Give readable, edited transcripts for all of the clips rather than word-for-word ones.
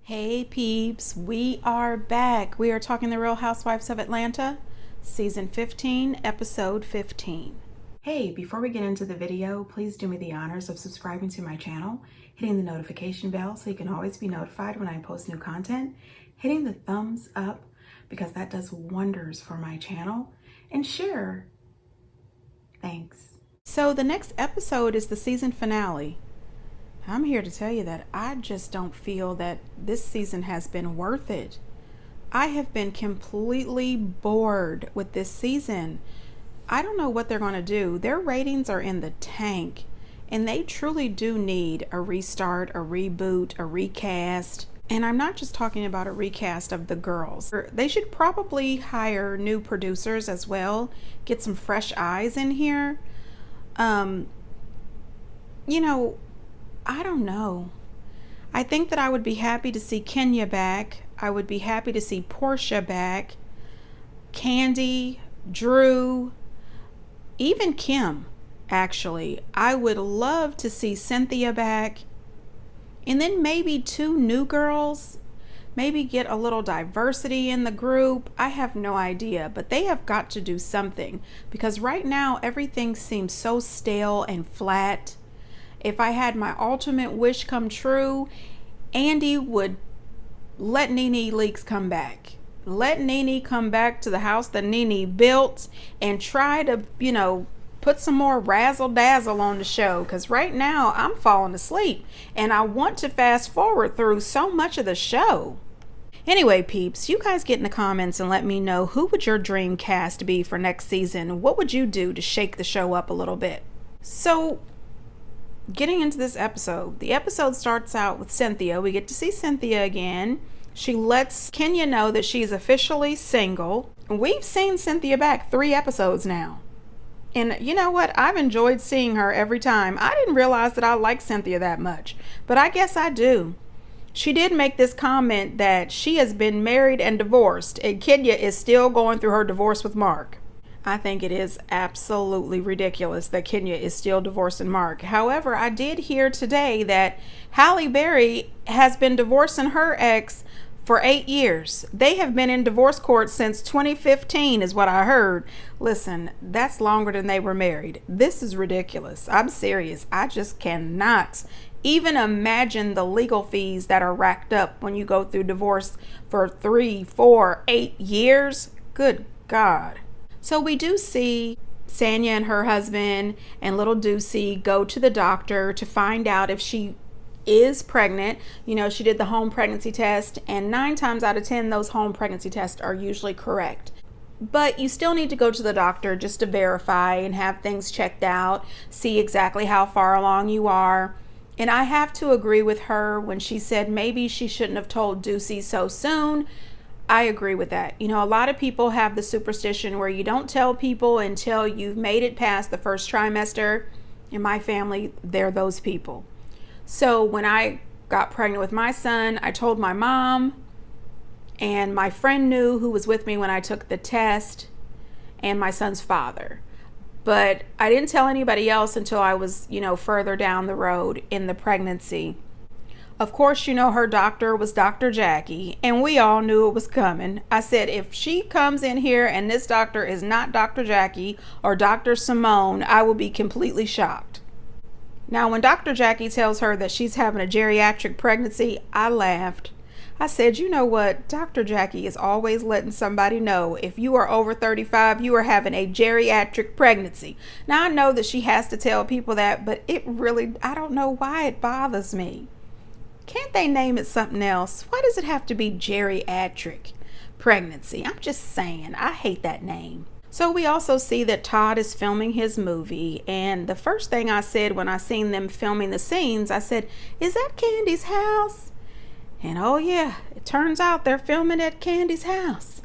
Hey peeps, we are back. We are talking The Real Housewives of Atlanta, season 15, episode 15. Hey, before we get into the video, please do me the honors of subscribing to my channel, hitting the notification bell so you can always be notified when I post new content, hitting the thumbs up because that does wonders for my channel, and share. Thanks. So the next episode is the season finale. I'm here to tell you that I just don't feel that this season has been worth it. I have been completely bored with this season. I don't know what they're going to do. Their ratings are in the tank, and they truly do need a restart, a reboot, a recast. And I'm not just talking about a recast of the girls. They should probably hire new producers as well, get some fresh eyes in here. I don't know. I think that I would be happy to see Kenya back. I would be happy to see Portia back. Candy, Drew, even Kim, actually. I would love to see Cynthia back. And then maybe two new girls. Maybe get a little diversity in the group. I have no idea, but they have got to do something because right now everything seems so stale and flat. If I had my ultimate wish come true, Andy would let Nene Leakes come back. Let Nene come back to the house that Nene built and try to, put some more razzle dazzle on the show. Because right now I'm falling asleep and I want to fast forward through so much of the show. Anyway, peeps, you guys get in the comments and let me know, who would your dream cast be for next season? What would you do to shake the show up a little bit? So, getting into this episode, the episode starts out with Cynthia. We get to see Cynthia again. She lets Kenya know that she's officially single. We've seen Cynthia back 3 episodes now. And you know what? I've enjoyed seeing her every time. I didn't realize that I liked Cynthia that much, but I guess I do. She did make this comment that she has been married and divorced, and Kenya is still going through her divorce with Mark. I think it is absolutely ridiculous that Kenya is still divorcing Mark. However, I did hear today that Halle Berry has been divorcing her ex for 8 years. They have been in divorce court since 2015 is what I heard. Listen, that's longer than they were married. This is ridiculous. I'm serious. I just cannot even imagine the legal fees that are racked up when you go through divorce for 3, 4, 8 years. Good God. So we do see Sanya and her husband and little Deucey go to the doctor to find out if she is pregnant. She did the home pregnancy test, and 9 times out of 10, those home pregnancy tests are usually correct. But you still need to go to the doctor just to verify and have things checked out, see exactly how far along you are. And I have to agree with her when she said maybe she shouldn't have told Deucey so soon. I agree with that. A lot of people have the superstition where you don't tell people until you've made it past the first trimester. In my family, they're those people. So when I got pregnant with my son, I told my mom, and my friend knew who was with me when I took the test, and my son's father. But I didn't tell anybody else until I was, further down the road in the pregnancy. Of course, her doctor was Dr. Jackie, and we all knew it was coming. I said, if she comes in here and this doctor is not Dr. Jackie or Dr. Simone, I will be completely shocked. Now, when Dr. Jackie tells her that she's having a geriatric pregnancy, I laughed. I said, you know what? Dr. Jackie is always letting somebody know if you are over 35, you are having a geriatric pregnancy. Now, I know that she has to tell people that, but I don't know why it bothers me. Can't they name it something else? Why does it have to be geriatric pregnancy? I'm just saying, I hate that name. So we also see that Todd is filming his movie, and the first thing I said when I seen them filming the scenes, I said, is that Candy's house? And oh yeah, it turns out they're filming at Candy's house.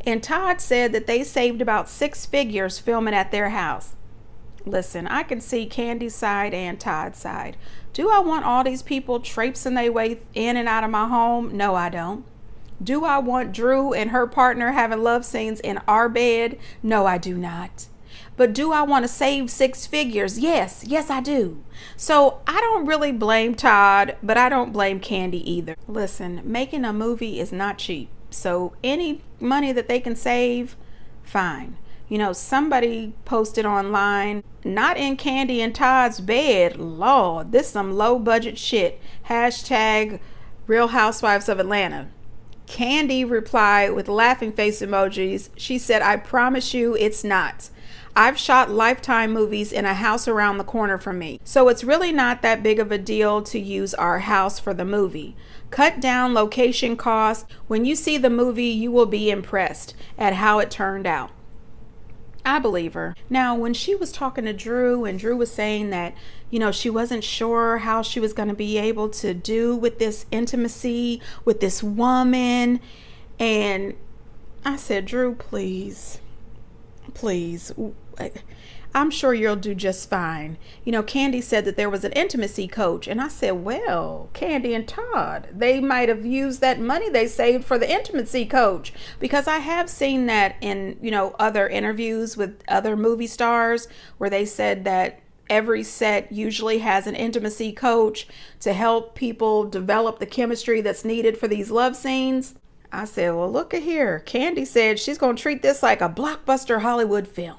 And Todd said that they saved about 6 figures filming at their house. Listen, I can see Candy's side and Todd's side. Do I want all these people traipsing their way in and out of my home? No, I don't. Do I want Drew and her partner having love scenes in our bed? No, I do not. But do I want to save six figures? Yes, I do. So I don't really blame Todd, but I don't blame Candy either. Listen, making a movie is not cheap. So any money that they can save, fine. You know, somebody posted online, not in Candy and Todd's bed. Lord, this some low budget shit. Hashtag Real Housewives of Atlanta. Candy replied with laughing face emojis. She said, I promise you it's not. I've shot Lifetime movies in a house around the corner from me. So it's really not that big of a deal to use our house for the movie. Cut down location costs. When you see the movie, you will be impressed at how it turned out. I believe her. Now, when she was talking to Drew and Drew was saying that, you know, she wasn't sure how she was going to be able to do with this intimacy with this woman. And I said, Drew, please, I'm sure you'll do just fine. You know, Candy said that there was an intimacy coach. And I said, well, Candy and Todd, they might have used that money they saved for the intimacy coach. Because I have seen that in, you know, other interviews with other movie stars where they said that every set usually has an intimacy coach to help people develop the chemistry that's needed for these love scenes. I said, well, look at here. Candy said she's going to treat this like a blockbuster Hollywood film.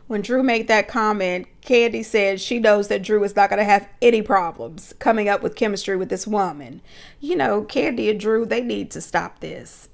When Drew made that comment, Candy said she knows that Drew is not going to have any problems coming up with chemistry with this woman. You know, Candy and Drew, they need to stop this.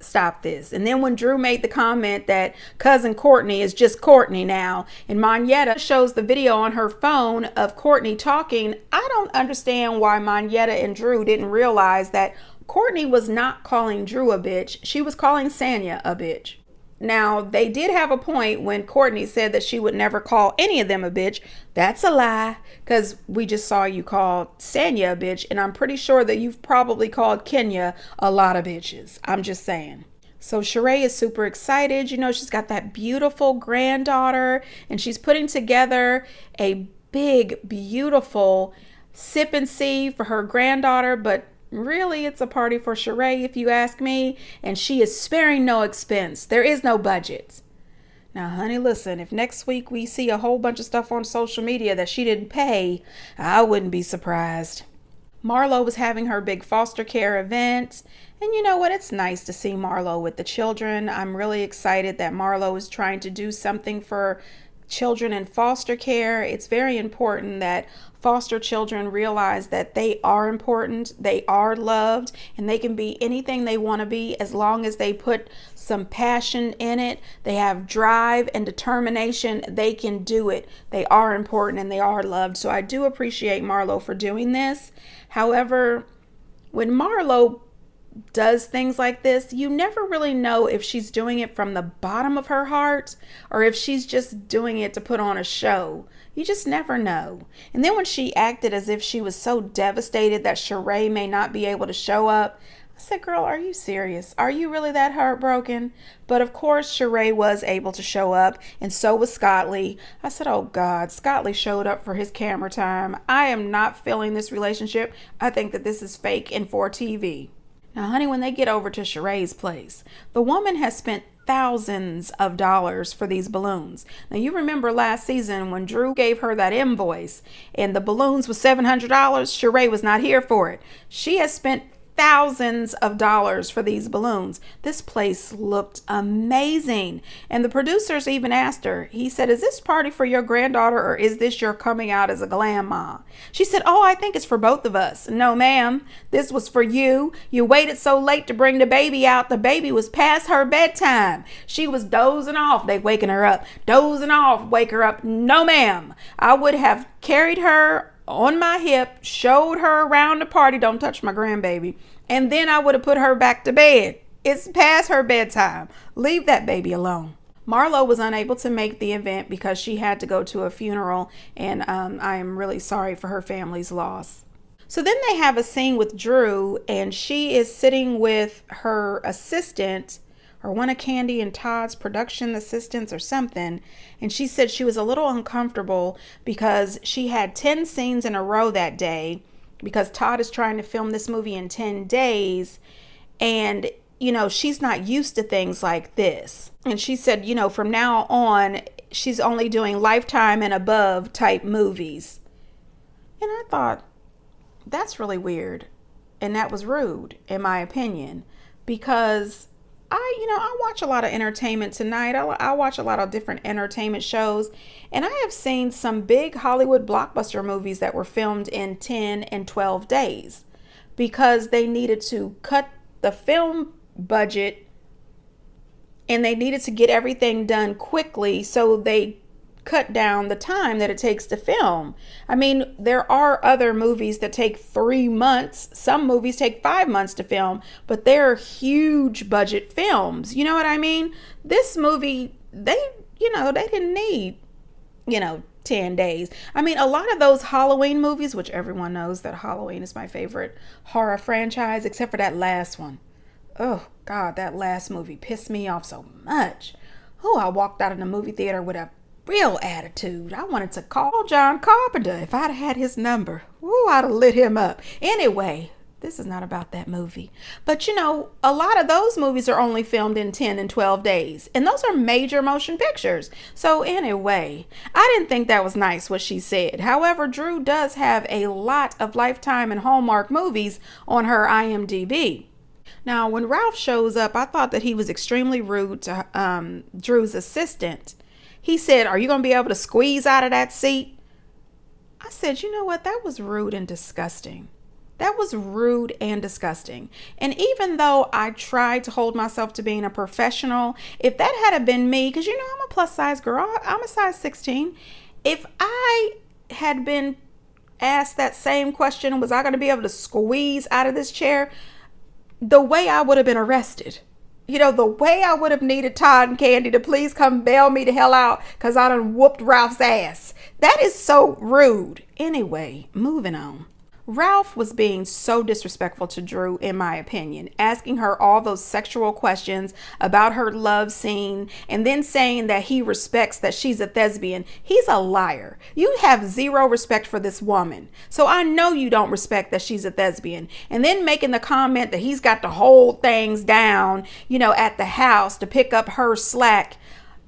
And then when Drew made the comment that cousin Courtney is just Courtney now, and Monyetta shows the video on her phone of Courtney talking, I don't understand why Monyetta and Drew didn't realize that Courtney was not calling Drew a bitch. She was calling Sanya a bitch. Now, they did have a point when Courtney said that she would never call any of them a bitch. That's a lie, because we just saw you call Sanya a bitch, and I'm pretty sure that you've probably called Kenya a lot of bitches. I'm just saying. So Sheree is super excited. You know, she's got that beautiful granddaughter, and she's putting together a big, beautiful sip and see for her granddaughter, but really, it's a party for Sheree, if you ask me, and she is sparing no expense. There is no budget. Now, honey, listen, if next week we see a whole bunch of stuff on social media that she didn't pay, I wouldn't be surprised. Marlo was having her big foster care event, and you know what? It's nice to see Marlo with the children. I'm really excited that Marlo is trying to do something for children in foster care. It's very important that foster children realize that they are important, they are loved, and they can be anything they want to be as long as they put some passion in it. They have drive and determination. They can do it. They are important and they are loved. So I do appreciate Marlo for doing this. However, when Marlo does things like this, you never really know if she's doing it from the bottom of her heart or if she's just doing it to put on a show. You just never know. And then when she acted as if she was so devastated that Sheree may not be able to show up, I said, girl, are you serious? Are you really that heartbroken? But of course, Sheree was able to show up, and so was Scott Lee. I said, oh God, Scott Lee showed up for his camera time. I am not feeling this relationship. I think that this is fake and for TV. Now, honey, when they get over to Sheree's place, the woman has spent thousands of dollars for these balloons. Now, you remember last season when Drew gave her that invoice and the balloons was $700. Sheree was not here for it. She has spent thousands of dollars for these balloons. This place looked amazing. And the producers even asked her, he said, is this party for your granddaughter or is this your coming out as a glam mom? She said, oh, I think it's for both of us. No, ma'am, this was for you. You waited so late to bring the baby out. The baby was past her bedtime. She was dozing off. They waking her up, dozing off, wake her up. No, ma'am, I would have carried her on my hip, showed her around the party, don't touch my grandbaby, and then I would have put her back to bed. It's past her bedtime. Leave that baby alone. Marlo was unable to make the event because she had to go to a funeral, and I am really sorry for her family's loss. So then they have a scene with Drew, and she is sitting with her assistant, or one of Candy and Todd's production assistants or something. And she said she was a little uncomfortable because she had 10 scenes in a row that day because Todd is trying to film this movie in 10 days. And, you know, she's not used to things like this. And she said, you know, from now on, she's only doing Lifetime and above type movies. And I thought, that's really weird. And that was rude, in my opinion, because I watch a lot of entertainment tonight. I watch a lot of different entertainment shows, and I have seen some big Hollywood blockbuster movies that were filmed in 10 and 12 days because they needed to cut the film budget and they needed to get everything done quickly, so they cut down the time that it takes to film. I mean, there are other movies that take 3 months. Some movies take 5 months to film, but they're huge budget films. You know what I mean? This movie, they didn't need, 10 days. I mean, a lot of those Halloween movies, which everyone knows that Halloween is my favorite horror franchise, except for that last one. Oh God, that last movie pissed me off so much. Oh, I walked out of the movie theater with a real attitude. I wanted to call John Carpenter. If I'd had his number, I'd have lit him up. Anyway, this is not about that movie. But a lot of those movies are only filmed in 10 and 12 days. And those are major motion pictures. So anyway, I didn't think that was nice what she said. However, Drew does have a lot of Lifetime and Hallmark movies on her IMDb. Now, when Ralph shows up, I thought that he was extremely rude to Drew's assistant. He said, "Are you going to be able to squeeze out of that seat?" I said, you know what? That was rude and disgusting. That was rude and disgusting. And even though I tried to hold myself to being a professional, if that had been me, because I'm a plus size girl, I'm a size 16. If I had been asked that same question, was I going to be able to squeeze out of this chair? The way I would have been arrested. The way I would have needed Todd and Candy to please come bail me the hell out because I done whooped Ralph's ass. That is so rude. Anyway, moving on. Ralph was being so disrespectful to Drew, in my opinion, asking her all those sexual questions about her love scene and then saying that he respects that she's a thespian. He's a liar. You have zero respect for this woman. So I know you don't respect that she's a thespian. And then making the comment that he's got to hold things down, at the house to pick up her slack.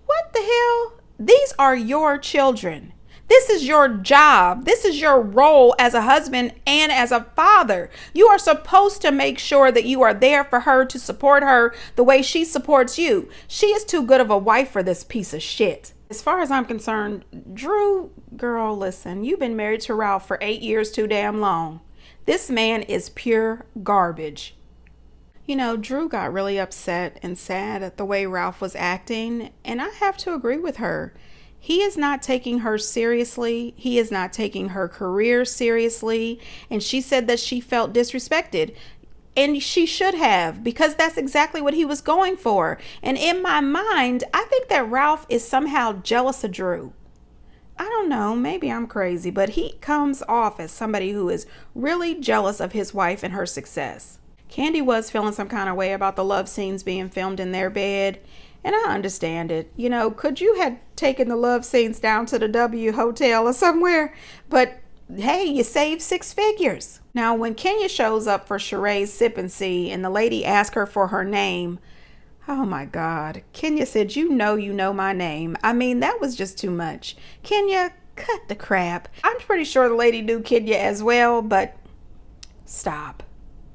What the hell? These are your children. This is your job. This is your role as a husband and as a father. You are supposed to make sure that you are there for her, to support her the way she supports you. She is too good of a wife for this piece of shit. As far as I'm concerned, Drew, girl, listen, you've been married to Ralph for 8 years too damn long. This man is pure garbage. Drew got really upset and sad at the way Ralph was acting, and I have to agree with her. He is not taking her seriously. He is not taking her career seriously. And she said that she felt disrespected. And she should have, because that's exactly what he was going for. And in my mind, I think that Ralph is somehow jealous of Drew. I don't know, maybe I'm crazy, but he comes off as somebody who is really jealous of his wife and her success. Candy was feeling some kind of way about the love scenes being filmed in their bed. And I understand it. Could you have taken the love scenes down to the W Hotel or somewhere? But hey, you saved 6 figures. Now, when Kenya shows up for Sheree's sip and see and the lady asks her for her name, oh my God. Kenya said, you know my name. I mean, that was just too much. Kenya, cut the crap. I'm pretty sure the lady knew Kenya as well, but stop.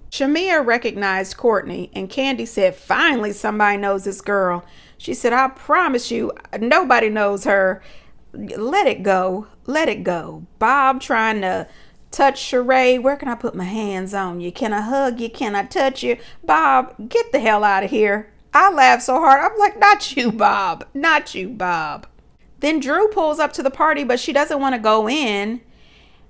Shamia recognized Courtney, and Candy said, finally somebody knows this girl. She said, I promise you, nobody knows her. Let it go. Let it go. Bob trying to touch Sheree. Where can I put my hands on you? Can I hug you? Can I touch you? Bob, get the hell out of here. I laughed so hard. I'm like, not you, Bob. Not you, Bob. Then Drew pulls up to the party, but she doesn't want to go in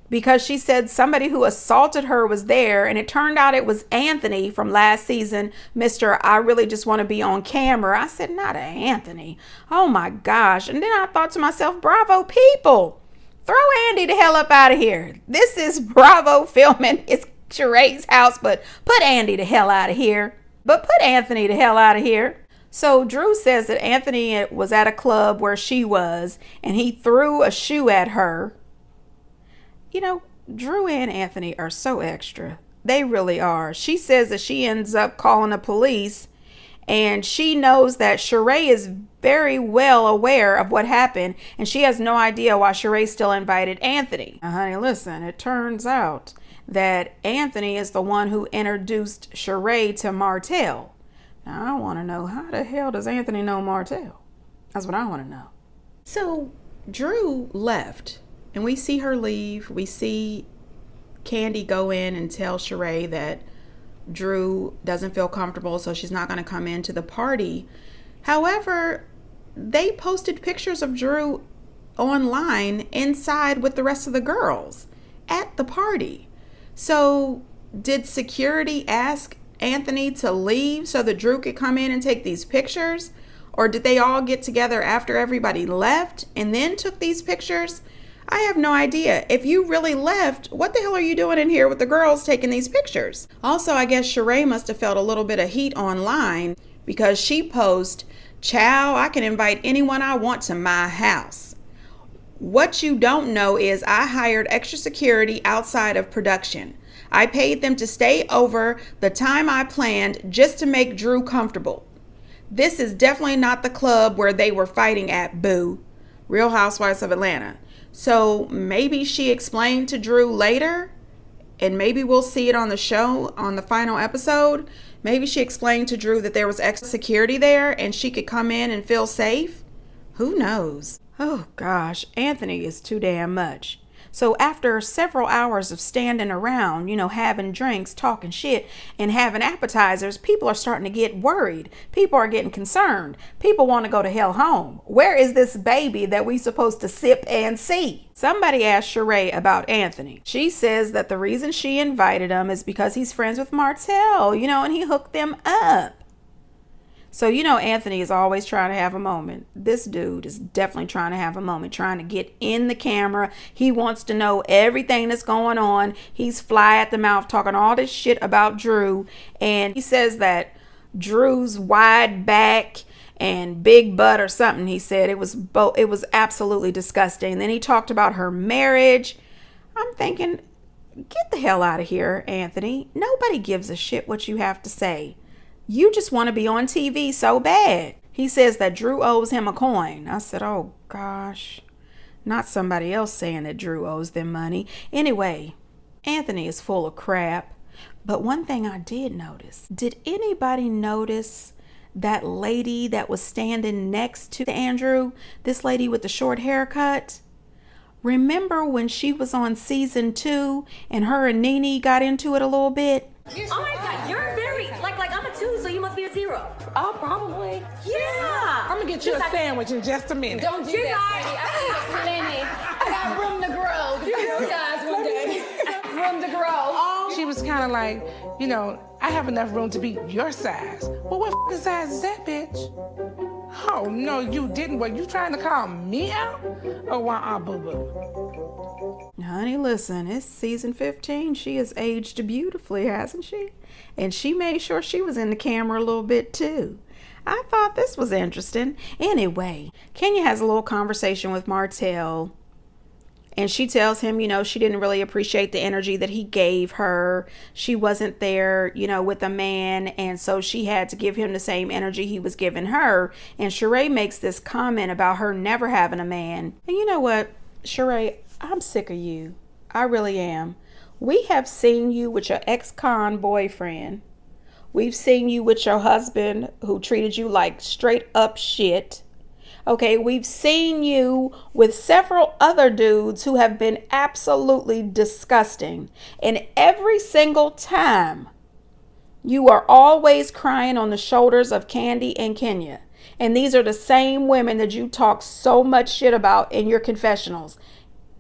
because she said somebody who assaulted her was there, and it turned out it was Anthony from last season, Mr. I really just want to be on camera. I said, not Anthony. Oh my gosh. And then I thought to myself, bravo people, throw Andy the hell up out of here. This is Bravo filming. It's Sheree's house, but put Andy the hell out of here. But put Anthony the hell out of here. So Drew says that Anthony was at a club where she was, and he threw a shoe at her. Drew and Anthony are so extra. They really are. She says that she ends up calling the police, and she knows that Sheree is very well aware of what happened, and she has no idea why Sheree still invited Anthony. Now, honey, listen, it turns out that Anthony is the one who introduced Sheree to Martell. Now, I want to know, how the hell does Anthony know Martell? That's what I want to know. So, Drew left, and we see her leave. We see Candy go in and tell Sheree that Drew doesn't feel comfortable, so she's not going to come into the party. However, they posted pictures of Drew online inside with the rest of the girls at the party. So did security ask Anthony to leave so that Drew could come in and take these pictures? Or did they all get together after everybody left and then took these pictures? I have no idea. If you really left, what the hell are you doing in here with the girls taking these pictures? Also, I guess Sheree must have felt a little bit of heat online because she posted, "Chow, I can invite anyone I want to my house." What you don't know is I hired extra security outside of production. I paid them to stay over the time I planned just to make Drew comfortable. This is definitely not the club where they were fighting at, boo. Real Housewives of Atlanta. So maybe she explained to Drew later, and maybe we'll see it on the show on the final episode. Maybe she explained to Drew that there was extra security there and she could come in and feel safe. Who knows? Oh gosh, Anthony is too damn much. So after several hours of standing around, having drinks, talking shit, and having appetizers, people are starting to get worried. People are getting concerned. People want to go to hell home. Where is this baby that we supposed to sip and see? Somebody asked Sheree about Anthony. She says that the reason she invited him is because he's friends with Martell, and he hooked them up. So, Anthony is always trying to have a moment. This dude is definitely trying to have a moment, trying to get in the camera. He wants to know everything that's going on. He's fly at the mouth talking all this shit about Drew. And he says that Drew's wide back and big butt or something. He said it was absolutely disgusting. And then he talked about her marriage. I'm thinking, get the hell out of here, Anthony. Nobody gives a shit what you have to say. You just want to be on TV so bad. He says that Drew owes him a coin. I said, oh gosh, not somebody else saying that Drew owes them money. Anyway, Anthony is full of crap. But one thing I did notice, did anybody notice that lady that was standing next to Andrew? This lady with the short haircut? Remember when she was on season 2 and her and Nene got into it a little bit? Oh my God, you're very, like I'm a 2, so you must be a 0. Oh, probably. Yeah. I'm gonna get you a sandwich in just a minute. Don't do that, Lenny. I got room to grow. You guys one day. Room to grow. She was kind of like, I have enough room to be your size. Well, what f***ing size is that, bitch? Oh, no, you didn't. Were you trying to call me out? Oh, wow, boo-boo. Honey, listen, it's season 15. She has aged beautifully, hasn't she? And she made sure she was in the camera a little bit, too. I thought this was interesting. Anyway, Kenya has a little conversation with Martell. And she tells him, she didn't really appreciate the energy that he gave her. She wasn't there, with a man. And so she had to give him the same energy he was giving her. And Sheree makes this comment about her never having a man. And you know what, Sheree, I'm sick of you. I really am. We have seen you with your ex-con boyfriend. We've seen you with your husband who treated you like straight up shit. Okay, we've seen you with several other dudes who have been absolutely disgusting. And every single time, you are always crying on the shoulders of Candy and Kenya. And these are the same women that you talk so much shit about in your confessionals.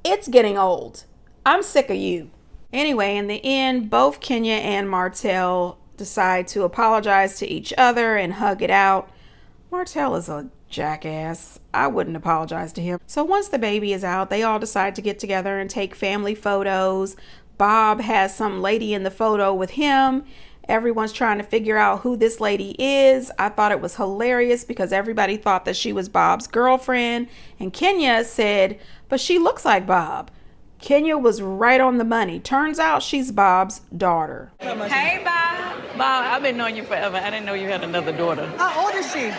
It's getting old. I'm sick of you. Anyway, in the end, both Kenya and Martell decide to apologize to each other and hug it out. Martell is a jackass. I wouldn't apologize to him. So once the baby is out, they all decide to get together and take family photos. Bob has some lady in the photo with him. Everyone's trying to figure out who this lady is. I thought it was hilarious because everybody thought that she was Bob's girlfriend. And Kenya said, but she looks like Bob. Kenya was right on the money. Turns out she's Bob's daughter. Hey, Bob. Bob, I've been knowing you forever. I didn't know you had another daughter. How old is she?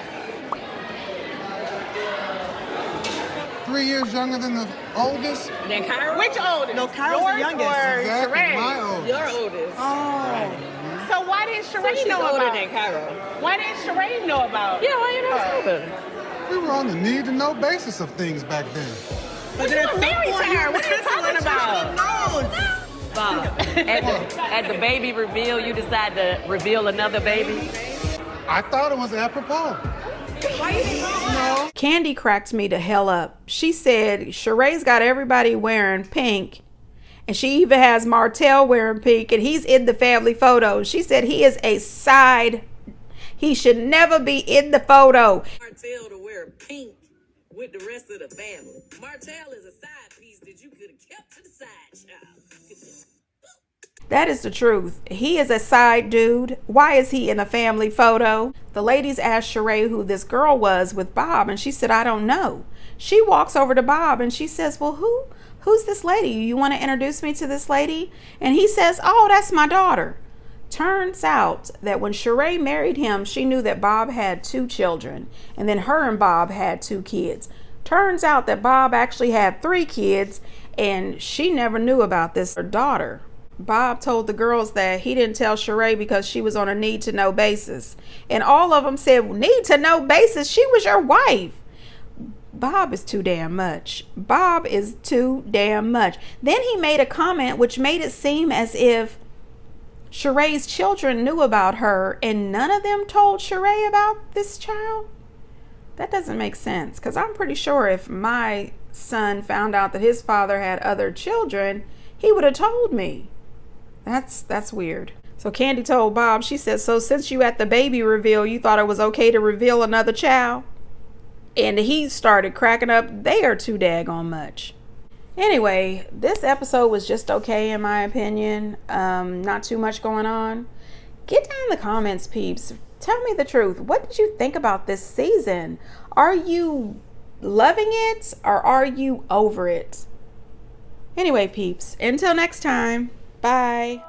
3 years younger than the oldest. Then Kyra? Which oldest? No, Kyra's the youngest. Or Exactly, Sheree? my oldest. Your oldest. Oh. So why didn't So Sheree she's know older about than Kyra. Why didn't Sheree know about Yeah, why you not tell her? We were on the need-to-know basis of things back then. But you were married to her. What are you talking about? Bob, at the baby reveal, you decide to reveal another baby? I thought it was apropos. No. Candy cracked me to hell up. She said Sheree's got everybody wearing pink, and she even has Martell wearing pink, and he's in the family photo. She said he is a side. He should never be in the photo. Martell to wear pink with the rest of the family. Martell is a side piece that you could have kept to the side, child. That is the truth. He is a side dude. Why is he in a family photo? The ladies asked Sheree who this girl was with Bob, and she said, I don't know. She walks over to Bob and she says, well, who's this lady? You want to introduce me to this lady? And he says, oh, that's my daughter. Turns out that when Sheree married him, she knew that Bob had 2 children, and then her and Bob had 2 kids. Turns out that Bob actually had 3 kids, and she never knew about this, her daughter. Bob told the girls that he didn't tell Sheree because she was on a need-to-know basis. And all of them said, need-to-know basis? She was your wife. Bob is too damn much. Bob is too damn much. Then he made a comment which made it seem as if Sheree's children knew about her and none of them told Sheree about this child. That doesn't make sense, because I'm pretty sure if my son found out that his father had other children, he would have told me. That's weird. So Candy told Bob, she said, so since you at the baby reveal, you thought it was okay to reveal another child? And he started cracking up. They are too daggone much. Anyway, this episode was just okay in my opinion. Not too much going on. Get down in the comments, peeps. Tell me the truth. What did you think about this season? Are you loving it or are you over it? Anyway, peeps, until next time. Bye.